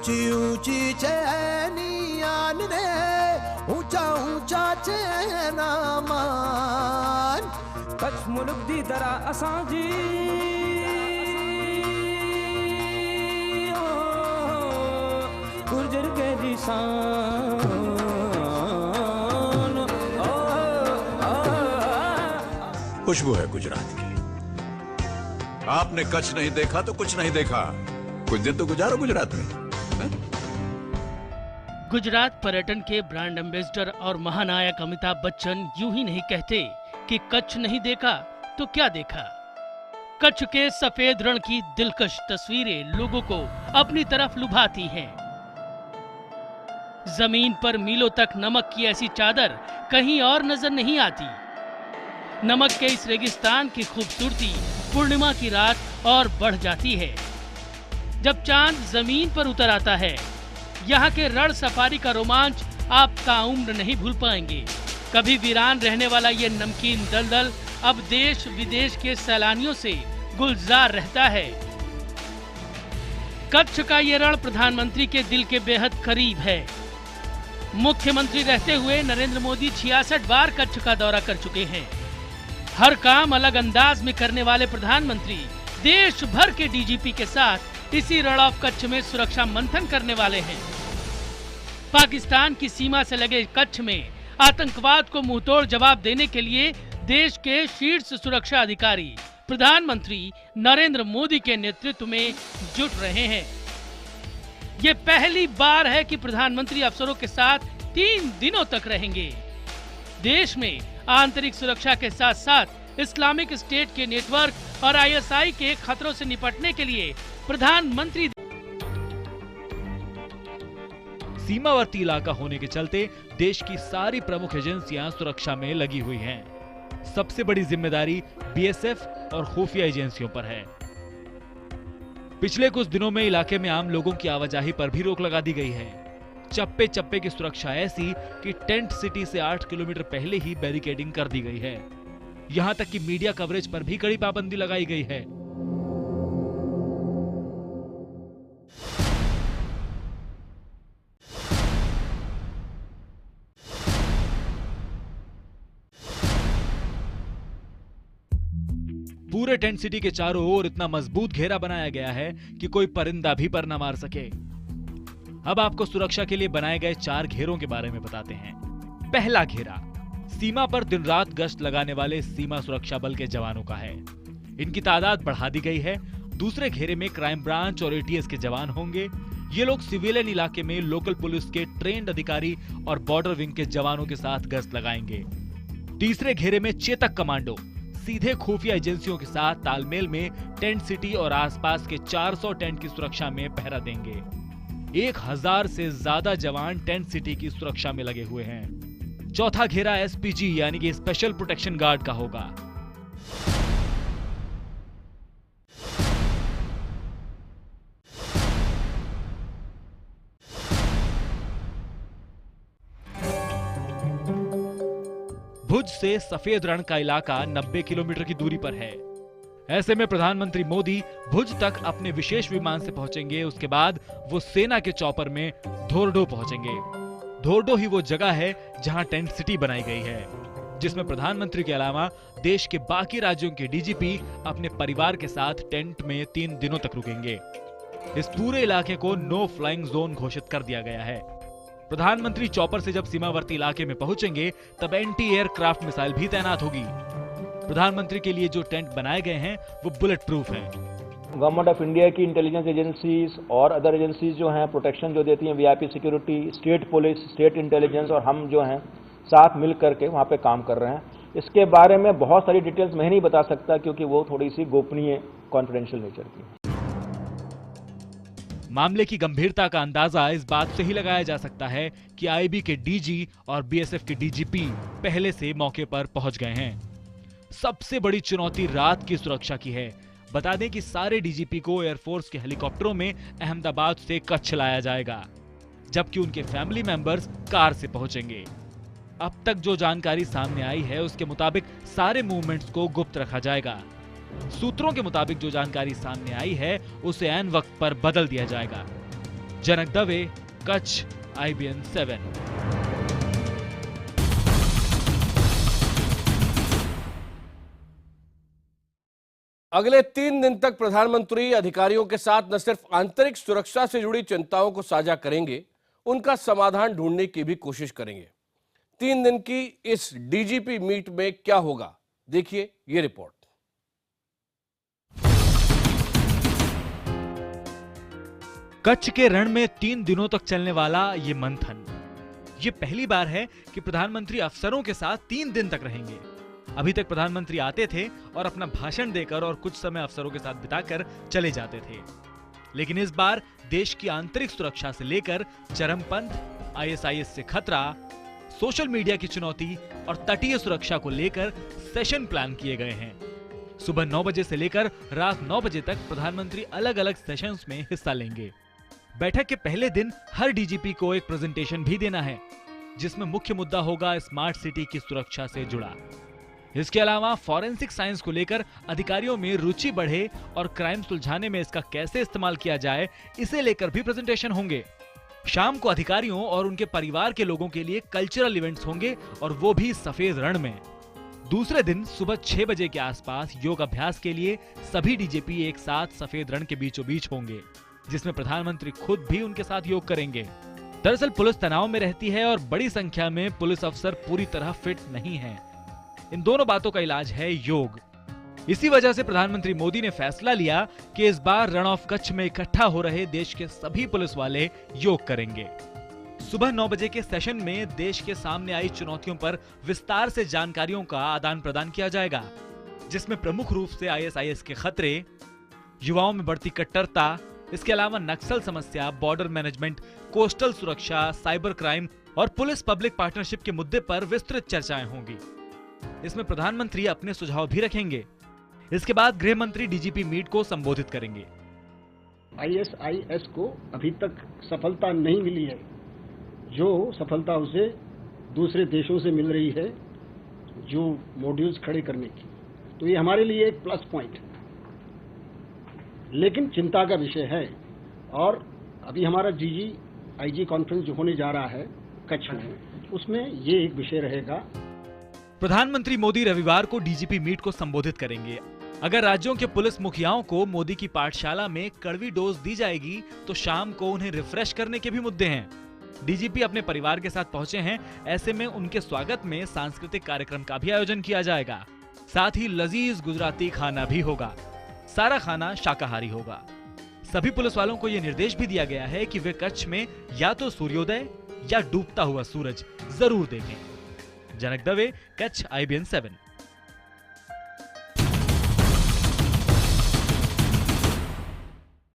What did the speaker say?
ऊंची ऊंची चैनियान रे ऊंचा ऊंचा चैना मान कच्छ मुल्क दी तरह असां जी गुर्जर के निशान। खुशबू है गुजरात की। आपने कच्छ नहीं देखा तो कुछ नहीं देखा। कुछ दिन तो गुजारो गुजरात में। गुजरात पर्यटन के ब्रांड एम्बेसडर और महानायक अमिताभ बच्चन यूं ही नहीं कहते कि कच्छ नहीं देखा तो क्या देखा। कच्छ के सफेद रण की दिलकश तस्वीरें लोगों को अपनी तरफ लुभाती हैं। जमीन पर मीलों तक नमक की ऐसी चादर कहीं और नजर नहीं आती। नमक के इस रेगिस्तान की खूबसूरती पूर्णिमा की रात और बढ़ जाती है जब चांद जमीन पर उतर आता है। यहाँ के रण सफारी का रोमांच आप ताउम्र नहीं भूल पाएंगे। कभी वीरान रहने वाला ये नमकीन दलदल अब देश विदेश के सैलानियों से गुलजार रहता है। कच्छ का ये रण प्रधानमंत्री के दिल के बेहद करीब है। मुख्यमंत्री रहते हुए नरेंद्र मोदी 66 बार कच्छ का दौरा कर चुके हैं। हर काम अलग अंदाज में करने वाले प्रधानमंत्री देश भर के डीजीपी के साथ इसी रण ऑफ कच्छ में सुरक्षा मंथन करने वाले हैं। पाकिस्तान की सीमा से लगे कच्छ में आतंकवाद को मुंहतोड़ जवाब देने के लिए देश के शीर्ष सुरक्षा अधिकारी प्रधानमंत्री नरेंद्र मोदी के नेतृत्व में जुट रहे हैं। ये पहली बार है कि प्रधानमंत्री अफसरों के साथ 3 दिनों तक रहेंगे। देश में आंतरिक सुरक्षा के साथ साथ इस्लामिक स्टेट के नेटवर्क और आईएसआई के खतरों से निपटने के लिए प्रधानमंत्री सीमावर्ती इलाका होने के चलते देश की सारी प्रमुख एजेंसियां सुरक्षा में लगी हुई हैं। सबसे बड़ी जिम्मेदारी बीएसएफ और खुफिया एजेंसियों पर है। पिछले कुछ दिनों में इलाके में आम लोगों की आवाजाही पर भी रोक लगा दी गई है। चप्पे चप्पे की सुरक्षा ऐसी कि टेंट सिटी से 8 किलोमीटर पहले ही बैरिकेडिंग कर दी गई है। यहां तक कि मीडिया कवरेज पर भी कड़ी पाबंदी लगाई गई है। पूरे टेंट सिटी के चारों ओर इतना मजबूत घेरा बनाया गया है कि कोई परिंदा भी पर न मार सके। अब आपको सुरक्षा के लिए बनाए गए 4 घेरों के बारे में बताते हैं। पहला घेरा सीमा पर दिन रात गश्त लगाने वाले सीमा सुरक्षा बल के जवानों का है। इनकी तादाद बढ़ा दी गई है। दूसरे घेरे में क्राइम ब्रांच और एटीएस के जवान होंगे। ये लोग सिविलियन इलाके में लोकल पुलिस के ट्रेंड अधिकारी और बॉर्डर विंग के जवानों के साथ गश्त लगाएंगे। तीसरे घेरे में चेतक कमांडो सीधे खुफिया एजेंसियों के साथ तालमेल में टेंट सिटी और आसपास के 400 टेंट की सुरक्षा में पहरा देंगे। 1000 से ज्यादा जवान टेंट सिटी की सुरक्षा में लगे हुए हैं। चौथा घेरा एसपीजी यानी कि स्पेशल प्रोटेक्शन गार्ड का होगा। भुज से सफेद रण का इलाका 90 किलोमीटर की दूरी पर है। ऐसे में प्रधानमंत्री मोदी भुज तक अपने विशेष विमान से पहुंचेंगे। उसके बाद वो सेना के चॉपर में धोरडो पहुंचेंगे। धोरडो ही वो जगह है जहां टेंट सिटी बनाई गई है, जिसमें प्रधानमंत्री के अलावा देश के बाकी राज्यों के डीजीपी अपने परिवार के साथ टेंट में 3 दिनों तक रुकेंगे। इस पूरे इलाके को नो फ्लाइंग जोन घोषित कर दिया गया है। प्रधानमंत्री चॉपर से जब सीमावर्ती इलाके में पहुंचेंगे तब एंटी एयरक्राफ्ट मिसाइल भी तैनात होगी। प्रधानमंत्री के लिए जो टेंट बनाए गए हैं वो बुलेट प्रूफ हैं। गवर्नमेंट ऑफ इंडिया की इंटेलिजेंस एजेंसीज और अदर एजेंसीज जो हैं प्रोटेक्शन जो देती हैं, VIP security, state police, state intelligence और हम जो हैं साथ मिल करके वहाँ पे काम कर रहे हैं। इसके बारे में बहुत सारी डिटेल्स मैं नहीं बता सकता क्योंकि वो थोड़ी सी गोपनीय कॉन्फिडेंशियल नेचर की है। मामले की गंभीरता का अंदाजा इस बात से ही लगाया जा सकता है कि आईबी के डीजी और बीएसएफ के डीजीपी पहले से मौके पर पहुंच गए हैं। सबसे बड़ी चुनौती रात की सुरक्षा की है। बता दें कि सारे डीजीपी को एयरफोर्स के हेलीकॉप्टरों में अहमदाबाद से कच्छ लाया जाएगा, जबकि उनके फैमिली मेंबर्स कार से पहुंचेंगे। अब तक जो जानकारी सामने आई है उसके मुताबिक सारे मूवमेंट्स को गुप्त रखा जाएगा। सूत्रों के मुताबिक जो जानकारी सामने आई है उसे ऐन वक्त पर बदल दिया जाएगा। जनक दवे, कच्छ, IBN 7। अगले 3 दिन तक प्रधानमंत्री अधिकारियों के साथ न सिर्फ आंतरिक सुरक्षा से जुड़ी चिंताओं को साझा करेंगे, उनका समाधान ढूंढने की भी कोशिश करेंगे। 3 दिन की इस डीजीपी मीट में क्या होगा, देखिए ये रिपोर्ट। कच्छ के रण में 3 दिनों तक चलने वाला ये मंथन, ये पहली बार है कि प्रधानमंत्री अफसरों के साथ 3 दिन तक रहेंगे। अभी तक प्रधानमंत्री आते थे और अपना भाषण देकर और कुछ समय अफसरों के साथ बिताकर चले जाते थे, लेकिन इस बार देश की आंतरिक सुरक्षा से लेकर चरमपंथ, ISIS से खतरा, सोशल मीडिया की चुनौती और तटीय सुरक्षा को लेकर सेशन प्लान किए गए हैं। सुबह 9 बजे से लेकर रात 9 बजे तक प्रधानमंत्री अलग अलग सेशंस में हिस्सा लेंगे। बैठक के पहले दिन हर डीजीपी को एक प्रेजेंटेशन भी देना है, जिसमें मुख्य मुद्दा होगा स्मार्ट सिटी की सुरक्षा से जुड़ा। इसके अलावा फॉरेंसिक साइंस को लेकर अधिकारियों में रुचि बढ़े और क्राइम सुलझाने में इसका कैसे इस्तेमाल किया जाए, इसे लेकर भी प्रेजेंटेशन होंगे। शाम को अधिकारियों और उनके परिवार के लोगों के लिए कल्चरल इवेंट्स होंगे, और वो भी सफेद रण में। दूसरे दिन सुबह 6 बजे के आसपास योग अभ्यास के लिए सभी डीजीपी एक साथ सफेद रण के बीचों बीच होंगे, जिसमें प्रधानमंत्री खुद भी उनके साथ योग करेंगे। दरअसल पुलिस तनाव में रहती है और बड़ी संख्या में पुलिस अफसर पूरी तरह फिट नहीं हैं। इन दोनों बातों का इलाज है योग। इसी वजह से प्रधानमंत्री मोदी ने फैसला लिया कि इस बार रण ऑफ कच्छ में इकट्ठा हो रहे देश के सभी पुलिस वाले योग करेंगे। सुबह 9 बजे के सेशन में देश के सामने आई चुनौतियों पर विस्तार से जानकारियों का आदान प्रदान किया जाएगा, जिसमें प्रमुख रूप से ISIS के खतरे, युवाओं में बढ़ती कट्टरता, इसके अलावा नक्सल समस्या, बॉर्डर मैनेजमेंट, कोस्टल सुरक्षा, साइबर क्राइम और पुलिस पब्लिक पार्टनरशिप के मुद्दे पर विस्तृत चर्चाएं होंगी। इसमें प्रधानमंत्री अपने सुझाव भी रखेंगे। इसके बाद गृह मंत्री डीजीपी मीट को संबोधित करेंगे। ISIS को अभी तक सफलता नहीं मिली है, जो सफलता उसे दूसरे देशों से मिल रही है, जो मॉड्यूल्स खड़े करने की, तो ये हमारे लिए एक प्लस पॉइंट है, लेकिन चिंता का विषय है। और अभी हमारा IG कॉन्फ्रेंस जो होने जा रहा है कच्छ में, उसमें ये एक विषय रहेगा। प्रधानमंत्री मोदी रविवार को डीजीपी मीट को संबोधित करेंगे। अगर राज्यों के पुलिस मुखियाओं को मोदी की पाठशाला में कड़वी डोज दी जाएगी, तो शाम को उन्हें रिफ्रेश करने के भी मुद्दे हैं। डीजीपी अपने परिवार के साथ पहुंचे हैं, ऐसे में उनके स्वागत में सांस्कृतिक कार्यक्रम का भी आयोजन किया जाएगा। साथ ही लजीज गुजराती खाना भी होगा। सारा खाना शाकाहारी होगा। सभी पुलिस वालों को यह निर्देश भी दिया गया है कि वे कच्छ में या तो सूर्योदय या डूबता हुआ सूरज जरूर देखें। जनक दवे, कच्छ, IBN 7।